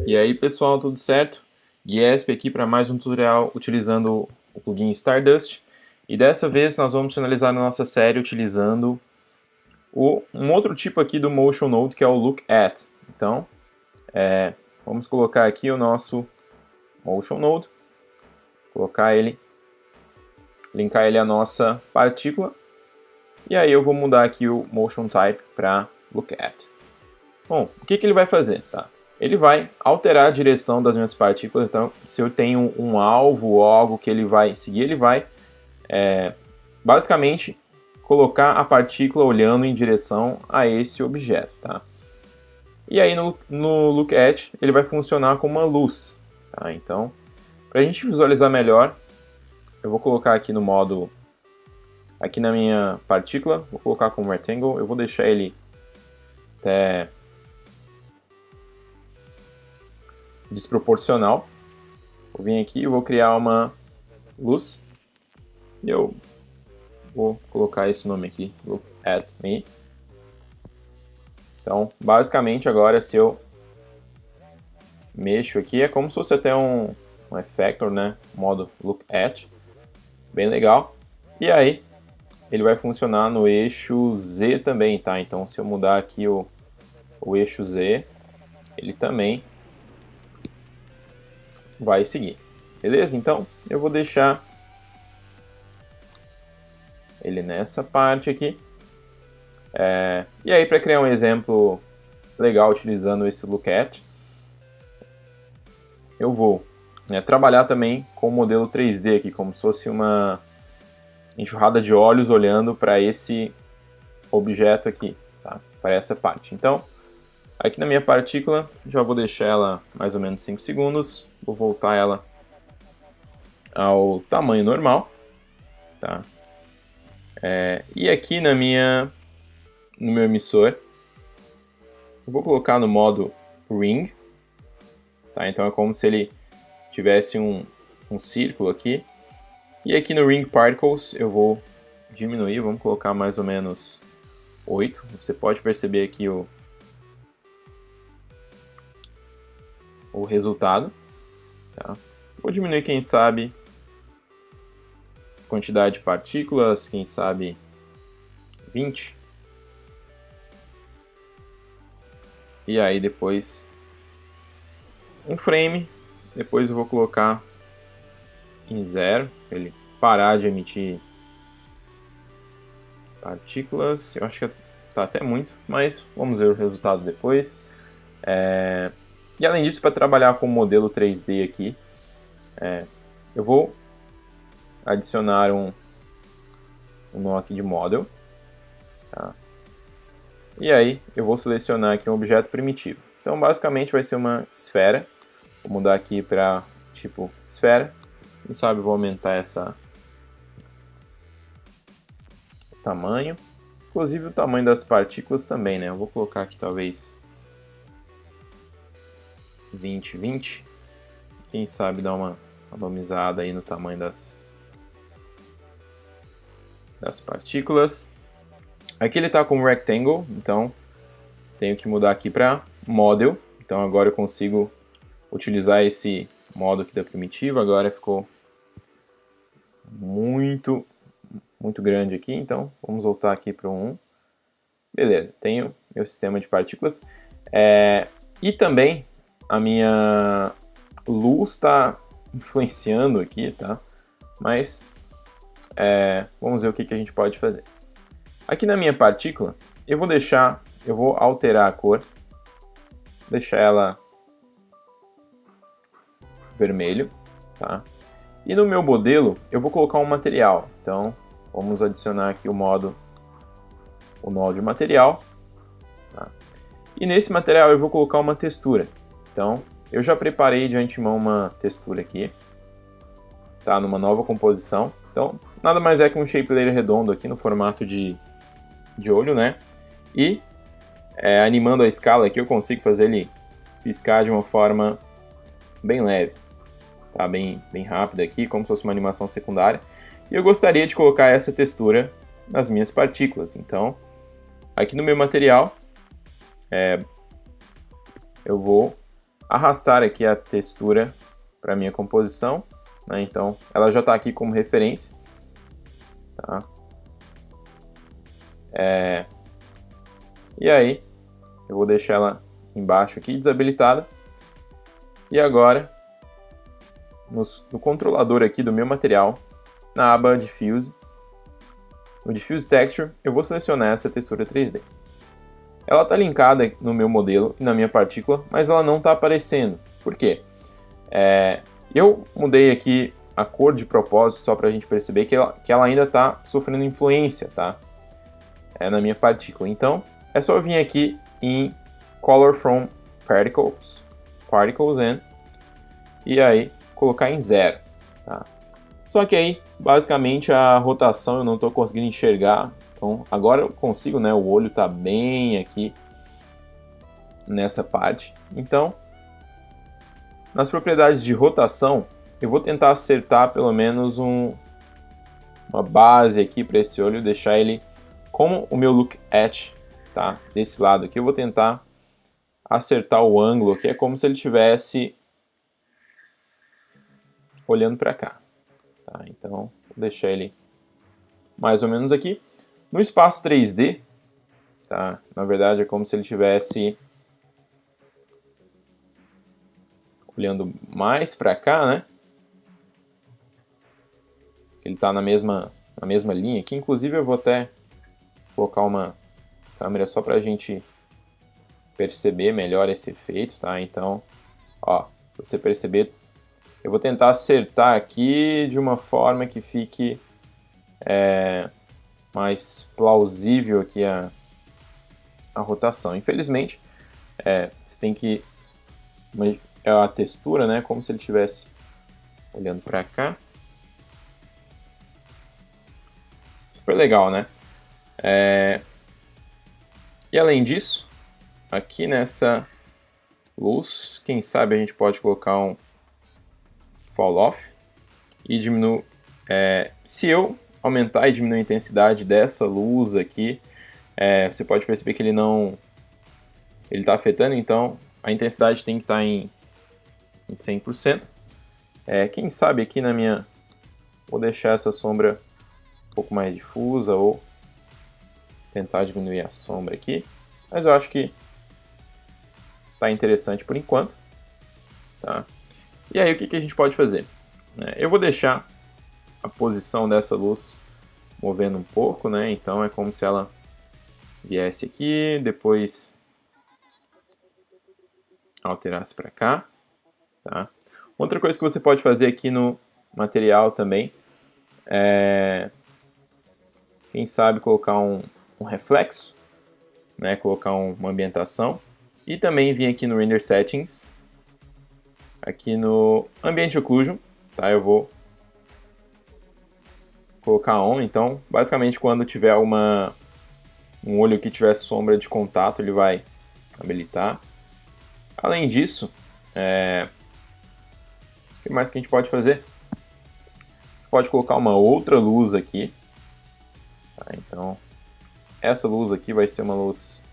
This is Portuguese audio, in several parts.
E aí pessoal, tudo certo? Guiesp aqui para mais um tutorial utilizando o plugin Stardust. E dessa vez nós vamos finalizar a nossa série utilizando um outro tipo aqui do Motion Node, que é o Look At. Então, vamos colocar aqui o nosso Motion Node, colocar ele, linkar ele à nossa partícula, e aí eu vou mudar aqui o Motion Type para Look At. Bom, o que ele vai fazer? Tá? Ele vai alterar a direção das minhas partículas. Então, se eu tenho um alvo ou algo que ele vai seguir, ele vai basicamente colocar a partícula olhando em direção a esse objeto. Tá? E aí no Look At ele vai funcionar como uma luz. Tá? Então, para a gente visualizar melhor, eu vou colocar aqui no modo, aqui na minha partícula, vou colocar como Rectangle, eu vou deixar ele até desproporcional. Vou vir aqui e vou criar uma luz. E eu vou colocar esse nome aqui, Look At Me. Então, basicamente agora se eu mexo aqui, é como se fosse até um effector, né? Modo Look At. Bem legal. E aí, ele vai funcionar no eixo Z também, tá? Então, se eu mudar aqui o eixo Z, ele também vai seguir. Beleza? Então, eu vou deixar ele nessa parte aqui. E aí, para criar um exemplo legal utilizando esse Look At, eu vou trabalhar também com o modelo 3D aqui, como se fosse uma enxurrada de olhos olhando para esse objeto aqui, tá? Para essa parte. Então, aqui na minha partícula, já vou deixar ela mais ou menos 5 segundos. Vou voltar ela ao tamanho normal. Tá? E aqui no meu emissor, eu vou colocar no modo Ring. Tá? Então é como se ele tivesse um círculo aqui. E aqui no Ring Particles eu vou diminuir, vamos colocar mais ou menos 8. Você pode perceber aqui o resultado. Tá? Vou diminuir, quem sabe, a quantidade de partículas, quem sabe 20. E aí depois um frame, depois eu vou colocar em 0, para ele parar de emitir partículas. Eu acho que está até muito, mas vamos ver o resultado depois. E além disso, para trabalhar com o modelo 3D aqui, eu vou adicionar um nó aqui de Model. Tá? E aí eu vou selecionar aqui um objeto primitivo. Então basicamente vai ser uma esfera. Vou mudar aqui para tipo esfera. Quem sabe eu vou aumentar o tamanho. Inclusive o tamanho das partículas também, né? Eu vou colocar aqui talvez 20, 20. Quem sabe dar uma randomizada aí no tamanho das partículas. Aqui ele está como Rectangle, então tenho que mudar aqui para Model. Então agora eu consigo utilizar esse modo aqui da primitiva. Agora ficou muito grande aqui, então vamos voltar aqui para o 1. Beleza, tenho meu sistema de partículas. E também a minha luz está influenciando aqui, tá? Mas vamos ver o que a gente pode fazer. Aqui na minha partícula, eu vou alterar a cor, deixar ela vermelho, tá? E no meu modelo, eu vou colocar um material. Então, vamos adicionar aqui o nó de material. Tá? E nesse material eu vou colocar uma textura. Então, eu já preparei de antemão uma textura aqui. Tá? Numa nova composição. Então, nada mais é que um shape layer redondo aqui no formato de olho, né? E animando a escala aqui, eu consigo fazer ele piscar de uma forma bem leve. Tá? Bem rápida aqui, como se fosse uma animação secundária. E eu gostaria de colocar essa textura nas minhas partículas. Então, aqui no meu material, eu vou arrastar aqui a textura para minha composição, né? Então ela já está aqui como referência, tá? E aí eu vou deixar ela embaixo aqui desabilitada. E agora no controlador aqui do meu material, na aba Diffuse, no Diffuse Texture, eu vou selecionar essa textura 3D. Ela está linkada no meu modelo e na minha partícula, mas ela não está aparecendo. Por quê? Eu mudei aqui a cor de propósito só para a gente perceber que ela ainda está sofrendo influência, tá? Na minha partícula. Então, é só eu vir aqui em Color from Particles e aí colocar em 0, tá? Só que aí, basicamente, a rotação eu não estou conseguindo enxergar. Então, agora eu consigo, né? O olho está bem aqui nessa parte. Então, nas propriedades de rotação, eu vou tentar acertar pelo menos uma base aqui para esse olho, deixar ele como o meu Look At, tá? Desse lado aqui, eu vou tentar acertar o ângulo aqui, é como se ele estivesse olhando para cá. Tá? Então, vou deixar ele mais ou menos aqui. No espaço 3D, tá? Na verdade é como se ele estivesse olhando mais para cá, né? Ele está na mesma linha aqui. Inclusive eu vou até colocar uma câmera só para a gente perceber melhor esse efeito, tá? Então, ó, você perceber, eu vou tentar acertar aqui de uma forma que fique mais plausível aqui a rotação. Infelizmente, você tem que a textura, né, como se ele estivesse olhando para cá. Super legal, né? E além disso, aqui nessa luz, quem sabe a gente pode colocar um fall off e diminuir. Se eu aumentar e diminuir a intensidade dessa luz aqui, você pode perceber que ele está afetando, então a intensidade tem que estar em 100%. Quem sabe aqui vou deixar essa sombra um pouco mais difusa ou tentar diminuir a sombra aqui, mas eu acho que está interessante por enquanto, tá? E aí o que a gente pode fazer? Eu vou deixar a posição dessa luz movendo um pouco, né? Então é como se ela viesse aqui, depois alterasse para cá, tá? Outra coisa que você pode fazer aqui no material também quem sabe colocar um reflexo, né? Colocar uma ambientação e também vir aqui no Render Settings, aqui no Ambient Occlusion, tá? Eu vou colocar on, então basicamente quando tiver um olho que tiver sombra de contato ele vai habilitar. Além disso, o que mais que a gente pode fazer? A gente pode colocar uma outra luz aqui, tá? Então essa luz aqui vai ser uma luz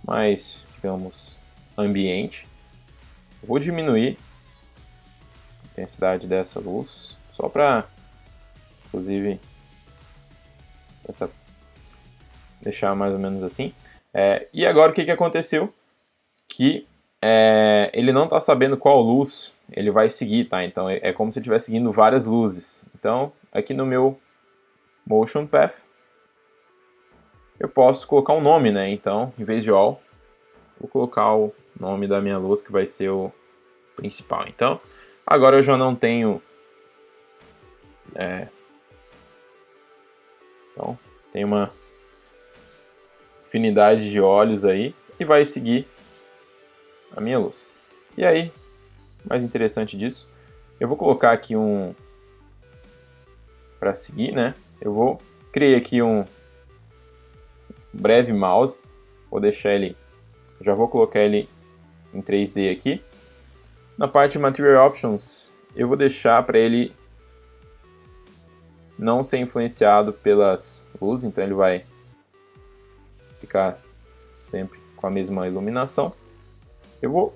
mais, digamos, ambiente. Eu vou diminuir a intensidade dessa luz só para, inclusive, deixar mais ou menos assim. E agora o que aconteceu? Que ele não está sabendo qual luz ele vai seguir, tá? Então é como se ele estivesse seguindo várias luzes. Então aqui no meu Motion Path eu posso colocar um nome, né? Então em vez de all, vou colocar o nome da minha luz que vai ser o principal. Então agora eu já não tenho então tem uma infinidade de olhos aí e vai seguir a minha luz. E aí, mais interessante disso, eu vou colocar aqui para seguir, né? Criei aqui um breve mouse, vou deixar ele, já vou colocar ele em 3D aqui. Na parte de Material Options, eu vou deixar para ele não ser influenciado pelas luzes, então ele vai ficar sempre com a mesma iluminação. Eu vou,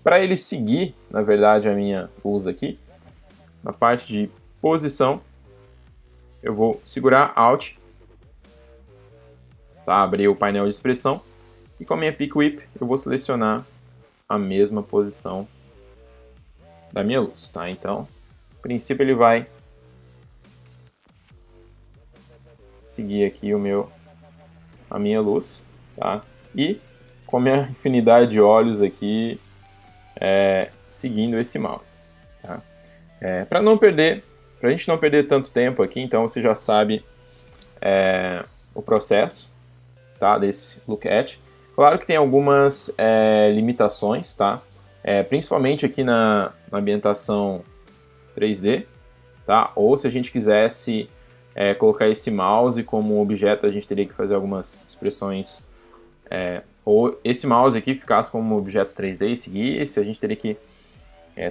para ele seguir, na verdade, a minha luz aqui, na parte de posição, eu vou segurar Alt, tá? Abrir o painel de expressão, e com a minha Pick Whip eu vou selecionar a mesma posição da minha luz, tá? Então, a princípio ele vai seguir aqui a minha luz, tá? E com a minha infinidade de olhos aqui, seguindo esse mouse, tá? Para a gente não perder tanto tempo aqui, então você já sabe o processo, tá, desse Look At. Claro que tem algumas limitações, tá? Principalmente aqui na ambientação 3D, tá? Ou se a gente quisesse colocar esse mouse como objeto, a gente teria que fazer algumas expressões, ou esse mouse aqui ficasse como objeto 3D e seguisse, a gente teria que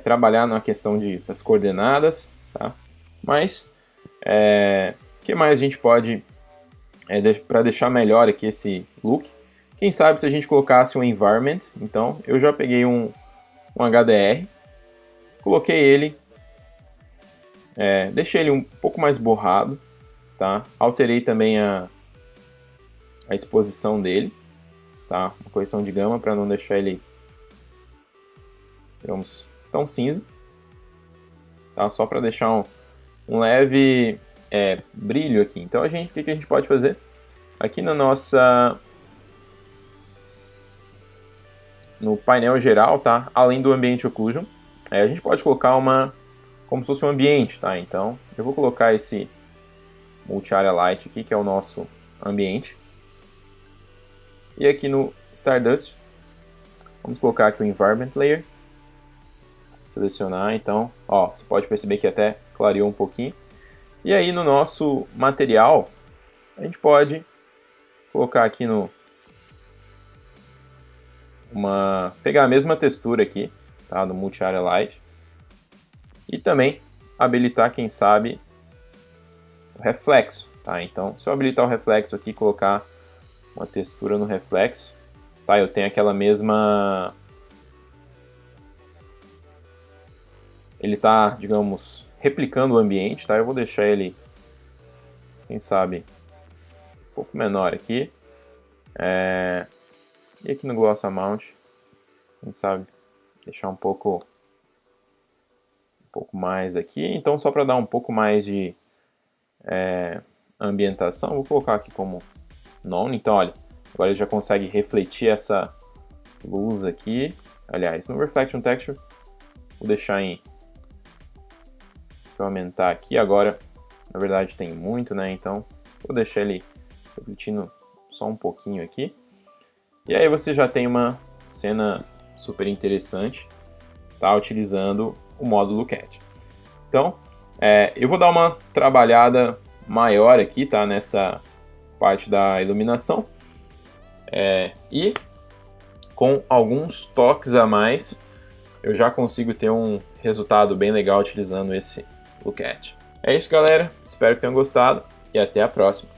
trabalhar na questão das coordenadas, tá? Mas, o que mais a gente pode, para deixar melhor aqui esse look? Quem sabe se a gente colocasse um environment. Então, eu já peguei um HDR, coloquei ele, deixei ele um pouco mais borrado, tá? Alterei também a exposição dele, tá? Uma correção de gama para não deixar ele, digamos, tão cinza, tá? Só para deixar um leve brilho aqui. Então, o que a gente pode fazer? Aqui no painel geral, tá? Além do Ambient Occlusion, a gente pode colocar como se fosse um ambiente, tá? Então, eu vou colocar esse Multi-Area Light aqui, que é o nosso ambiente. E aqui no Stardust, vamos colocar aqui o Environment Layer. Selecionar, então, ó, você pode perceber que até clareou um pouquinho. E aí no nosso material, a gente pode colocar aqui pegar a mesma textura aqui, tá, do Multi-Area Light, e também habilitar, quem sabe, o reflexo, tá? Então, se eu habilitar o reflexo aqui, colocar uma textura no reflexo, tá? Eu tenho aquela mesma... Ele tá, digamos, replicando o ambiente, tá? Eu vou deixar ele, quem sabe, um pouco menor aqui. E aqui no Gloss Amount, quem sabe, deixar um pouco mais aqui. Então, só para dar um pouco mais de ambientação, vou colocar aqui como None. Então, olha, agora ele já consegue refletir essa luz aqui. Aliás, no Reflection Texture, vou deixar se eu aumentar aqui agora, na verdade tem muito, né? Então, vou deixar ele refletindo só um pouquinho aqui. E aí você já tem uma cena super interessante, tá? Utilizando o módulo Look At. Então, eu vou dar uma trabalhada maior aqui, tá? Nessa parte da iluminação. E com alguns toques a mais, eu já consigo ter um resultado bem legal utilizando esse Look At. É isso, galera. Espero que tenham gostado e até a próxima.